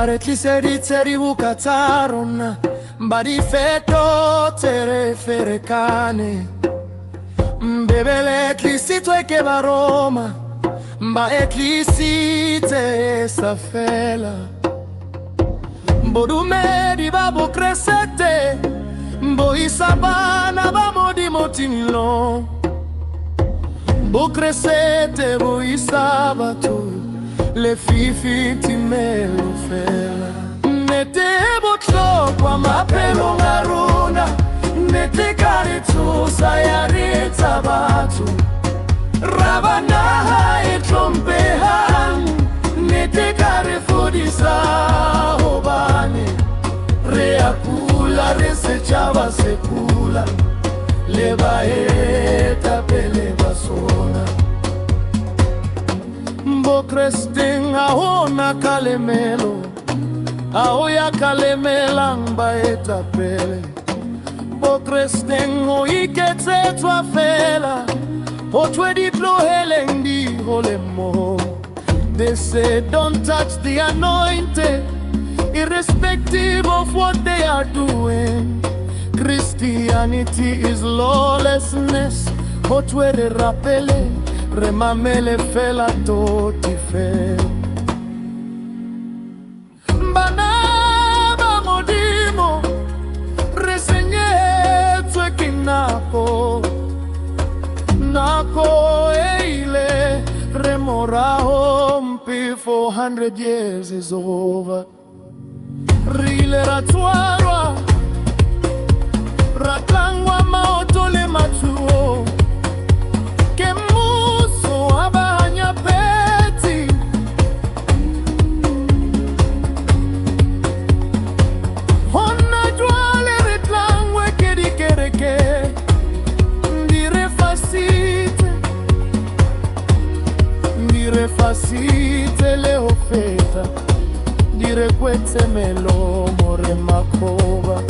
Bare tliseditse dibuka tsa rona, ba di fetotse re ferekane. Bebele tlisitswe ke Baroma, ba e tlisitse sa fela. Bodumedi ba bo Kresete, bo Isabana ba Modimo Tinlo. Bo Kresete bo Isabato, le fifi timelo fela. Nete botlo kwa mapelo ngaruna, nete karitsu sayaritsa batho. Rabana etlompehan, nete karefudisa hobane. Reakula resechaba sekula, le baeta pele basona. Bo Kresting ahona kalemelo, ahoya kalemelang baeta pele. Bo Kresting o iketsetwa fela, otwe di tloheleng di holemo. They say don't touch the anointed, irrespective of what they are doing. Christianity is lawlessness. Otwe de rapele, remamele fela toti fe. Bana ba Modimo, resenye twe kinako. Nako eile, remora hompi 400 years is over. Rile ratwarwa, ratlangwa maotole matuo. Kemuso abahanya peti, honna jwale retlangwe kedikereke. Ndire fasite leo feta, dire kwetse melo more makoba.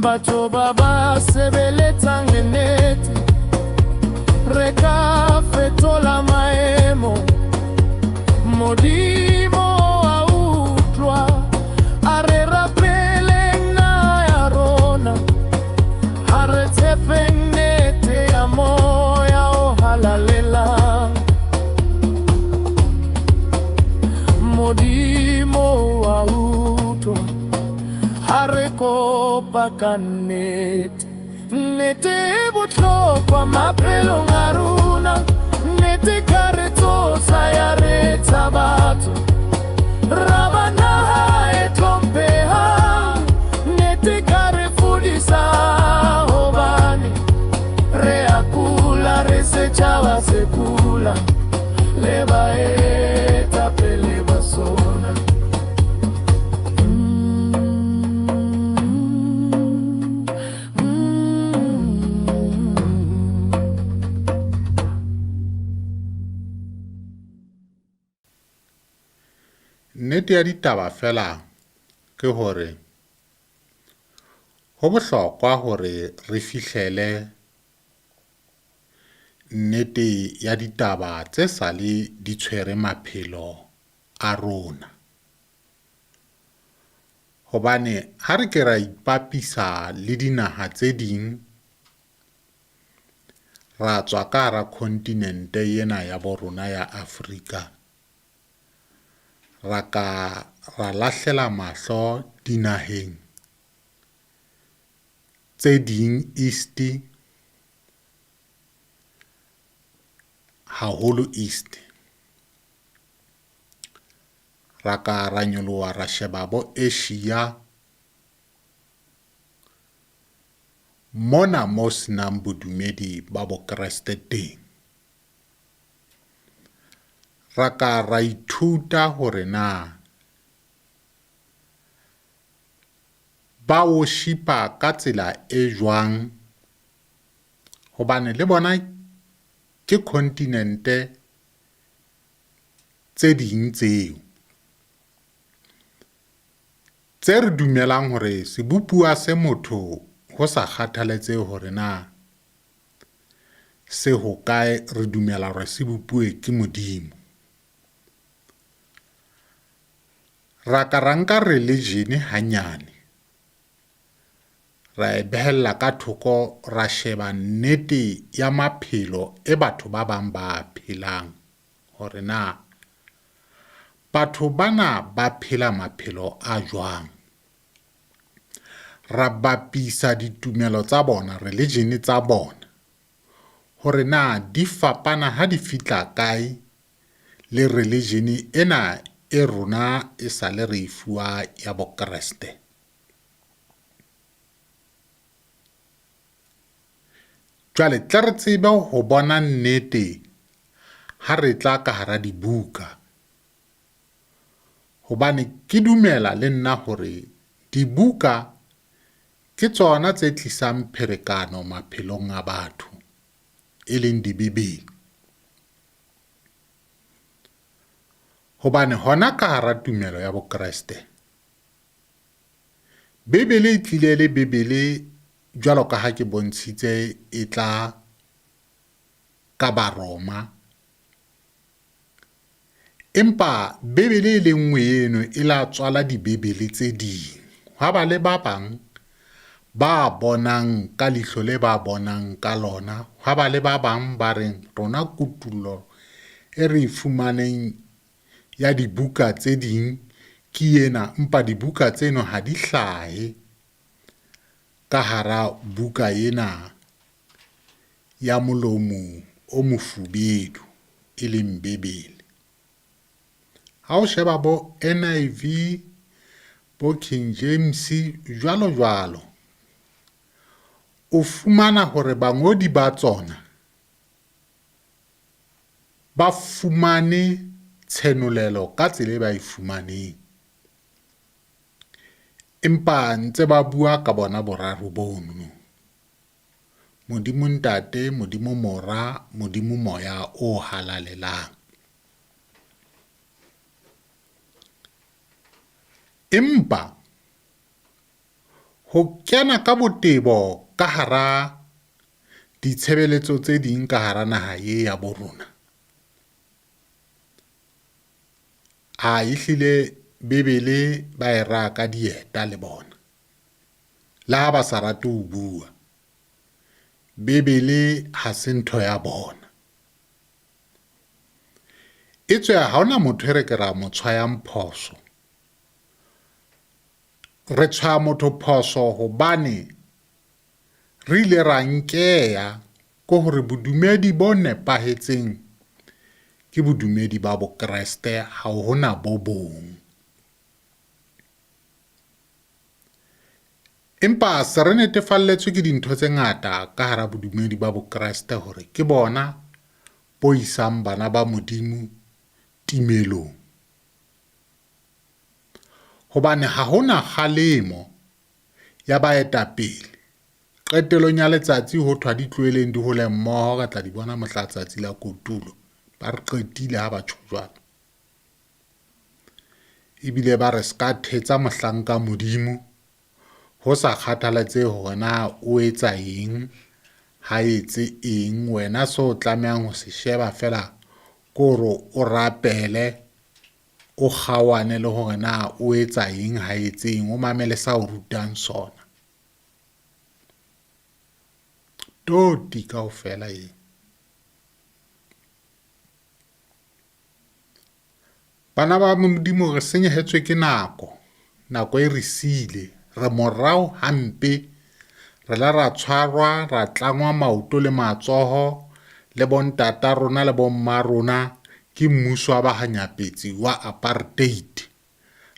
Bato baba sebele tangenete, reka fetola maemo. Modimo autlwa, are rapele na yarona. Are tefenete ya moya o halalela. Modimo autlwa, hareko bakanete. Nete butlo kwa mapelo ngaruna, nete kareto sayareta bato. Rabana etompeha, nete karefudisa hobani. Reakula resechawa sekula, leba eta pele basona. Nnete ya ditaba fela ke hore ho bohlokwa hore re fihlele nnete ya ditaba tse sale di tshwere maphelo a rona. Hobane ha re ke ra ipapisa le dinaha tse ding, ra tswa ka hara kontinente yena ya borona ya Afrika, ra lahlela mahlo dinaheng tse ding East, haholo East. Ra ka ra nyoloha ra sheba bo Asia, mona mo senang bodumedi ba bo Kreste teng. Ra ka ra ithuta hore na ba worshipa ka tsela e jwang, hobane le bona ke kontinente tse ding tseo tse re dumelang hore sebopua se motho ho sa kgathaletse hore na se hokae, re dumela hore se bopuwe ke Modimo. ra ka ra nka religion hanyane ra e behella ka thoko ra sheba nnete ya maphelo e batho ba bang ba phelang hore na batho bana ba phela maphelo a jwang. Ra bapisa ditumelo tsa bona, religion tsa bona, hore na di fapana ha di fitla kae le religion ena e rona e sale re fuwa ya Bokreste. Jwale tla re tsebe ho bona nnete ha re tla ka hara dibuka, hobane ke dumela le nna hore dibuka ke tsona tse tlisang pherekano maphelong a batho, e leng dibebele. Hobane hona ka hara tumelo ya Bokreste, Bebele e tlile le Bebele jwalo ka ha ke bontshitse e tla ka Baroma, empa Bebele e le nngwe eno e la tswala dibebele tse ding. Ha ba le ba bang ba bonang ka lihlo le ba bonang ka lona, ha ba le ba bang ba reng rona kutullo e re fumaneng ya dibuka tse ding ke ena, empa dibuka tseno ha di hlahe ka hara buka ena ya molomo o mofubedu e leng Bebele. Ha o sheba bo NIV, bo King James jwalo jwalo, o fumana hore bangodi ba tsona ba fumane tshenolelo ka tsela e ba e fumaneng, empa ntse ba bua ka bona boraro bono: Modimo Ntate, Modimo Mora, Modimo Moya o halalelang. Empa ho kena ka botebo ka hara ditshebeletso tse ding ka hara naha ye ya bo rona, ehlile Bebele ba e raka dieta le bona, le ha ba sa rate ho bua. Bebele ha se ntho ya bona. E tswe ha hona motho e re ke ra mo tshwayang phoso. Re tshwaya motho phoso hobane re ile ra nkeya ko hore bodumedi bo nepahetseng ke bodumedi ba Bokreste, ha hona bo bong. Empa se re netefalletswe ke dintho tse ngata ka hara bodumedi ba Bokreste hore ke bona bo isang bana ba Modimo timelong. Hobane ha hona kgalemo ya baetapele qetelong ya letsatsi ho thwa di tloheleng di hole mmoho, ka tla di bona mohla tsatsi la kotulo, ba re qetile ha ba tjho jwalo. Ebile ba re ska thetsa mohlanka Modimo ho sa kgathalatsehe hore na o etsa eng, ha etse eng. Wena so tlamehang ho se sheba fela kore o rapele, o kgawane le hore na o etsa eng, ha etse eng, o mamele sa o rutang sona. Toti kaofela e. Bana ba Modimo re senyehetswe ke nako e re siile, re morao hampe, re la ra tshwarwa, ra tlangwa maoto le matsoho le bontata rona le bomma rona ke mmuso wa bahanyapetsi wa apartheid.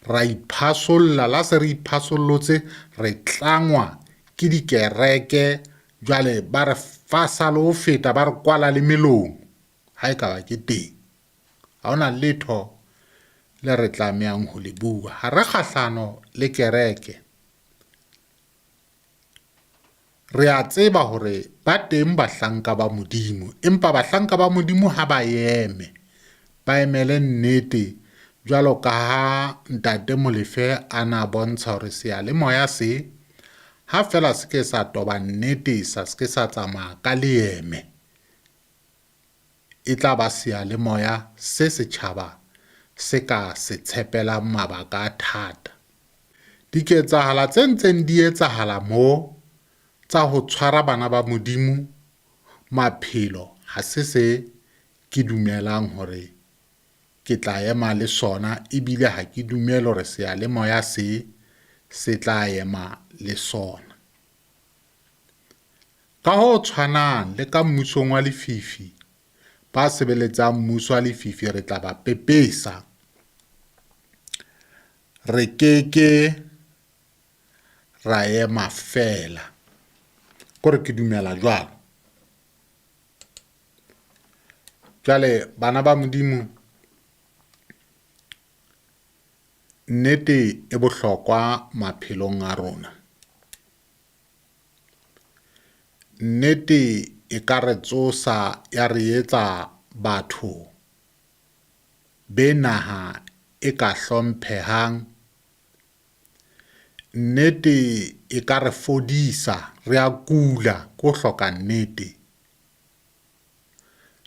Ra iphasolla, la se re iphasollotse, re tlangwa ke dikereke, jwale ba re fasa le ho feta, ba re kwala le melomo ha e ka ba ke teng. Ha hona letho le re tlamehang ho le bua. Ha re kgahlano le kereke, re a tseba hore ba teng bahlanka ba Modimo, empa bahlanka ba Modimo ha ba eme, ba emele nnete, jwalo ka ha Ntate Molefe a na bontsha hore seyalemoya se ha fela se ke sa toba nnete, se ke sa tsamaya ka leeme, e tla ba seyalemoya se setjhaba se ka se tshepelang mabaka a thata. Diketsahala tse ntseng di etsahala moo tsa ho tshwara bana ba Modimo maphelo ha se ke dumelang hore ke tla ema le sona, ebile ha ke dumele hore seyalemoya se tla ema le sona. Ka ho tshwanang le ka mmusong wa lefifi, ba sebeletsang mmuso wa lefifi re tla ba pepesa, re keke ra ema fela. Kore ke dumela jwalo. Jwale bana ba Modimo, nnete e bohlokwa maphelong a rona. Nnete e ka re tsosa ya re etsa batho be naha e ka hlomphehang. Nnete e ka re fodisa, re a kula ko hloka nnete.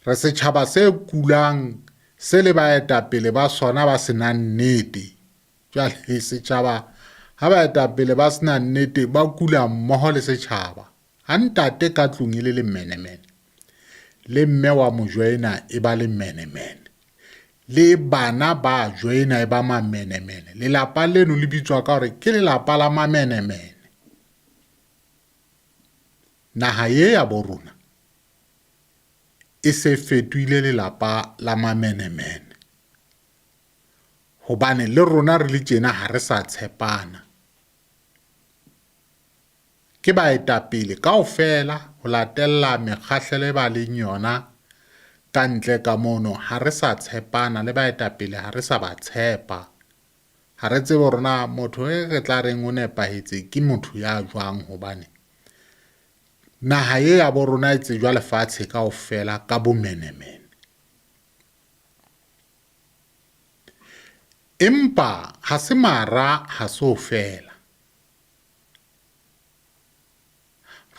Re setjhaba se kulang, se le baetapele ba sona ba sena nnete. Jwale setjhaba ha baetapele ba sena nnete, ba kula mmoho le setjhaba. Ha ntate ka tlung e le menemene, le mme wa mo joina e ba le menemene, le bana ba joina e ba mamenemene. Lelapa leno le bitswa ka hore ke lelapa la mamenemene. Naha ye ya bo rona e se fetohile lelapa la mamenemene, hobane le rona re le tjena ha re sa tshepana. Ke baetapele kaofela ho latella mekgahlelo e ba leng yona ka ntle ka mono, ha re sa tshepana le baetapele, ha re sa ba tshepa. Ha re tsebe hore na motho e re tla reng o nepahetse ke motho ya jwang, hobane naha ye ya bo rona e tsejwa lefatshe kaofela ka bomenemene. Empa ha se mara, ha so fela.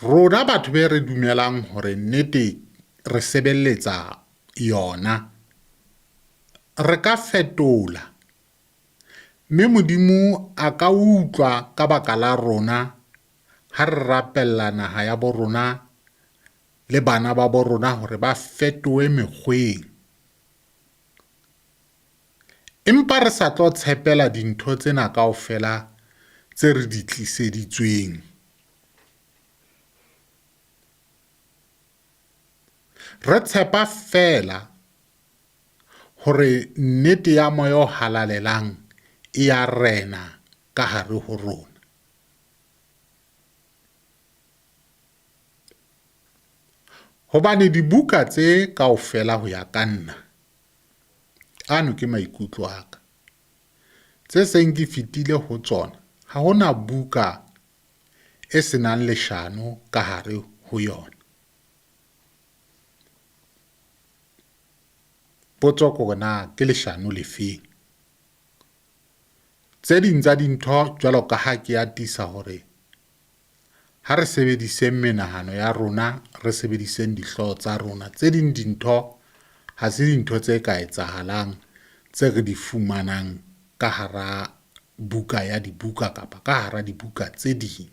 Rona batho be re dumelang hore nnete re sebelletsa yona, re ka fetola, mme Modimo a ka utlwa ka baka la rona ha re rapella naha ya bo rona le bana ba bo rona hore ba fetohe mekgweng. Empa re sa tlo tshepela dintho tsena kaofela tse re di tliseditsweng. Re tshepa fela hore nnete ya moya o halalelang e ya rena ka hare ho rona. Hobane dibuka tse kaofela ho ya ka nna, ano ke maikutlo a ka, tse seng ke fetile ho tsona, ha hona buka e senang leshano ka hare ho yona. Potso ke na ke leshano le feng? Tse ding tsa dintho jwalo ka ha ke atisa hore ha re sebediseng menahano ya rona, re sebediseng dihlooho tsa rona. Tse ding dintho ha se dintho tse ka etsahalang tse re di fumanang ka hara buka ya dibuka kapa ka hara dibuka tse ding.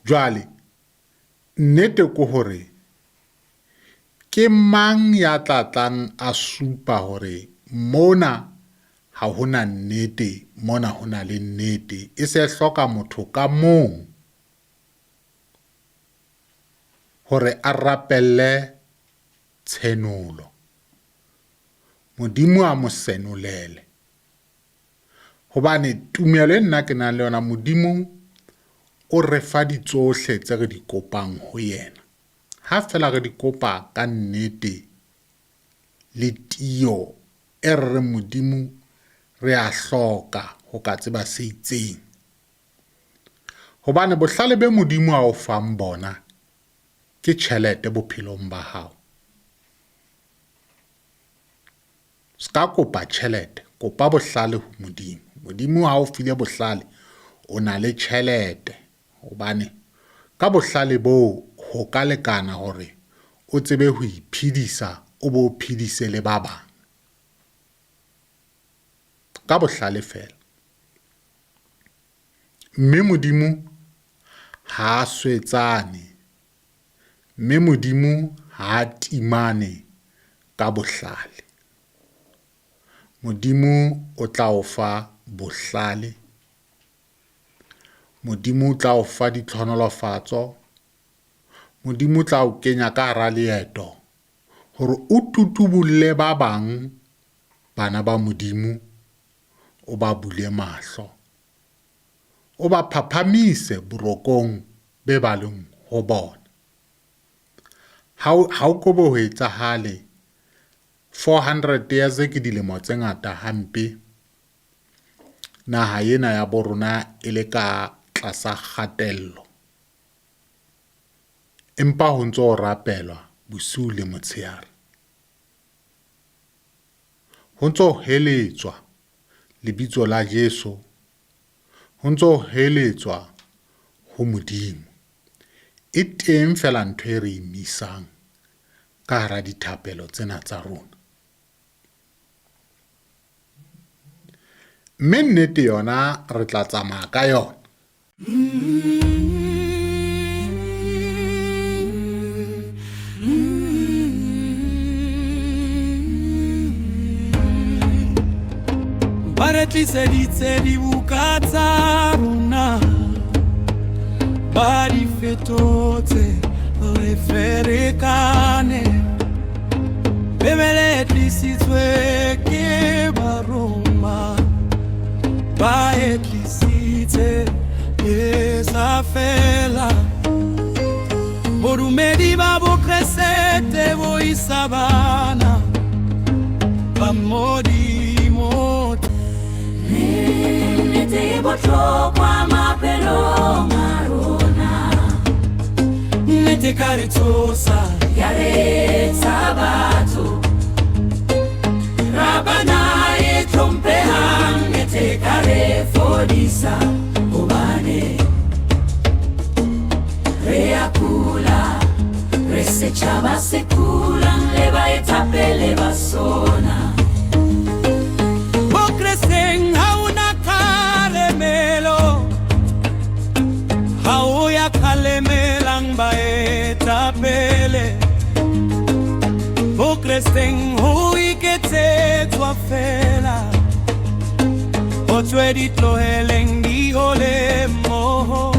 Jwale nnete ke hore ke mang ya tlatlang a supa hore mona ha hona nnete, mona hona le nnete. E se hloka motho ka mong hore a rapelle tshenolo, Modimo a mo senolele. Hobane tumelo e nna ke nang le yona, Modimo o re fa di tsohle tse re di kopang ho yena. Ha fela re di kopa ka nnete le tiyo e re Modimo re a hloka ho ka tseba se itseng. Hobane bohlale be Modimo a o fang bona ke tjhelete bophelong ba hao. Ska kopa tjhelete, kopa bohlale ho Modimo. Modimo ha o file bohlale, o na le tjhelete, hobane ka bohlale boo ho ka lekana hore o tsebe ho iphedisa, o bo phedise le ba bang ka bohlale fela. Mme Modimo ha swetsane, mme Modimo ha timane ka bohlale. Modimo o tla o fa bohlale, Modimo o tla o fa ditlhonolofatso, Modimo o tla o kenya ka hara leeto hore o tutubulle ba bang bana ba Modimo, o ba bule mahlo, o ba phaphamise borokong be ba leng ho bona. Ha o kobo ho etsahale 400 years ke dilemo tse ngata hampe, naha ena ya borona e le ka tlasa kgatello, empa ho ntso rapelwa bosiu le motshehare, ho ntso heletswa lebitso la Jesu, ho ntso heletswa ho Modimo. E teng fela ntho e re imisang ka hara dithapelo tsena tsa rona. Mme nnete yona re tla tsamaya ka yona. Ba re tliseditse dibuka tsa rona, ba di fetotse re ferekane. Bebele e tlisitswe ke Baroma, ba e tlisitse e sa fela. Bodumedi ba bo Kresete bo Isabana, ba Modimo Nete botlhokwa maphelong a rona, Nete ka re tshosa ya retsa batho. Rabana e tlhomphehang, nete ka re fodisa hobane re a kula, re setjhaba se kulang le baetapele ba sona. Bo Kreseng ha una kalemelo, ha o ya kalemelang baetapele. Bo Kreseng ho iketsetswa fela, ho tswe ditloheleng di ole moho.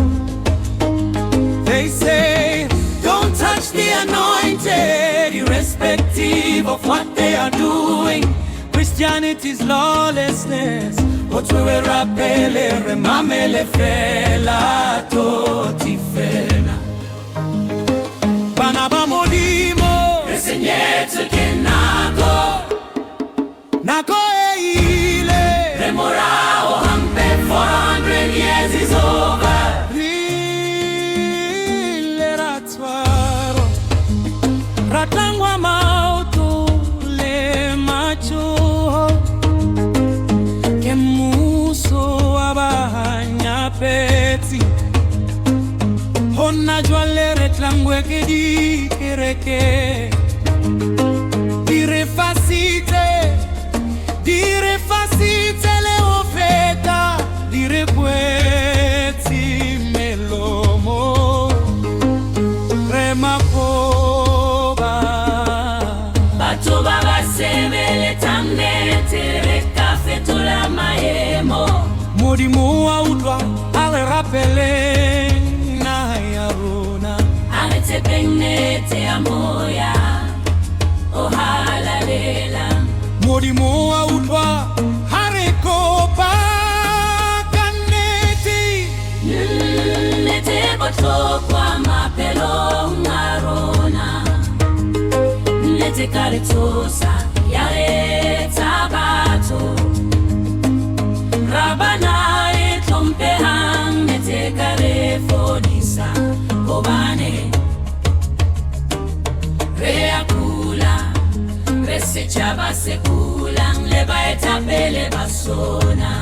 They say, don't touch the anointed, irrespective of what they are doing. Christianity's lawlessness, but we will rapele remamele fela toti fela. Bana ba Modimo, Resegnete che nago, nako eile, remorao hampe 400 years is over. rile ratwaro, ratangwa mauto le macho, ke muso abahanya peti, hona jwale retlangwe ke di kereke. Dire facite le ofeta, dire queti melomo, rema poba. Batho ba ba sebele tannete re ka fetola maemo. Modimo wa utlwa a re rapeleng naha ya rona, A re tshepeng nnete ya moya, o halalela. Modimo wa utlwa ha re kopa ka nnete. Nnete botlhokwa maphelong a rona, nnete ka re tshosa ya retsa batho. Rabana e tlhomphehang, nnete ka re fodisa hobane re a kula, re setjhaba se kulang le baetapele ba sona.